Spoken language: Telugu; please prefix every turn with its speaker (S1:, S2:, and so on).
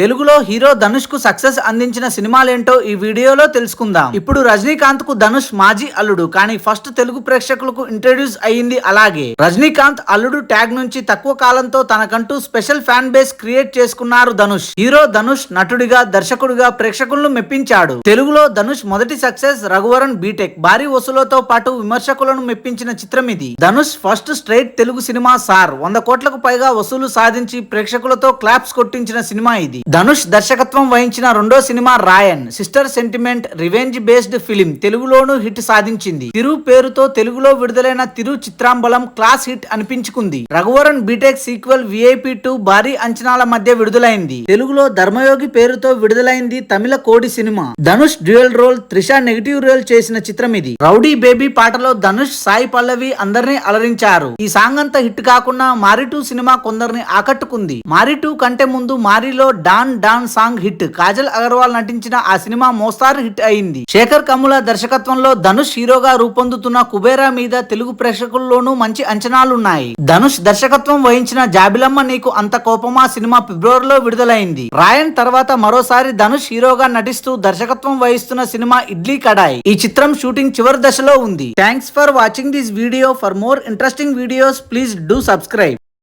S1: తెలుగులో హీరో ధనుష్ కు సక్సెస్ అందించిన సినిమాలేంటో ఈ వీడియోలో తెలుసుకుందాం. ఇప్పుడు రజనీకాంత్ కు ధనుష్ మాజీ అల్లుడు, కానీ ఫస్ట్ తెలుగు ప్రేక్షకులకు ఇంట్రడ్యూస్ అయ్యింది అలాగే. రజనీకాంత్ అల్లుడు ట్యాగ్ నుంచి తక్కువ కాలంతో తనకంటూ స్పెషల్ ఫ్యాన్ బేస్ క్రియేట్ చేసుకున్నారు ధనుష్. హీరో ధనుష్ నటుడిగా, దర్శకుడిగా ప్రేక్షకులను మెప్పించాడు. తెలుగులో ధనుష్ మొదటి సక్సెస్ రఘువరన్ బీటెక్. భారీ వసూలతో పాటు విమర్శకులను మెప్పించిన చిత్రం ఇది. Dhanush first straight Telugu cinema sir. 100 కోట్లకు పైగా వసూలు సాధించి ప్రేక్షకులతో క్లాప్స్ కొట్టించిన సినిమా ఇది. ధనుష్ దర్శకత్వం వహించిన రెండో సినిమా Raayan. Sister sentiment, revenge based film. తెలుగులోనూ హిట్ సాధించింది. తిరు పేరుతో తెలుగులో విడుదలైన తిరు చిత్రాంబలం క్లాస్ హిట్ అనిపించుకుంది. రఘువరన్ బీటెక్ సీక్వెల్ VIP 2 భారీ అంచనాల మధ్య విడుదలైంది. తెలుగులో ధర్మయోగి పేరుతో విడుదలైంది తమిళ కోడి సినిమా. Dhanush dual role, Trisha negative role చేసిన చిత్రం ఇది. రౌడీ బేబీ పాటలో ధనుష్, సాయి పల్లవి అందరినీ అలరించారు. ఈ సాంగ్ అంతా హిట్ కాకుండా మారి 2 సినిమా కొందరిని ఆకట్టుకుంది. మారి 2 కంటే ముందు మారిలో don song hit. Kajal Aggarwal నటించిన ఆ సినిమా మోస్తారు హిట్ అయింది. శేఖర్ కమ్ముల దర్శకత్వంలో ధనుష్ హీరోగా రూపొందుతున్న కుబేరా మీద తెలుగు ప్రేక్షకుల్లోనూ మంచి అంచనాలున్నాయి. ధనుష్ దర్శకత్వం వహించిన జాబిలమ్మ నీకు అంత కోపమా సినిమా ఫిబ్రవరిలో విడుదలైంది. రాయన్ తర్వాత మరోసారి ధనుష్ హీరోగా నటిస్తూ దర్శకత్వం వహిస్తున్న సినిమా ఇడ్లీ కడాయి. ఈ చిత్రం షూటింగ్ చివరి దశలో ఉంది. Thanks for watching this video. For more interesting videos please do subscribe.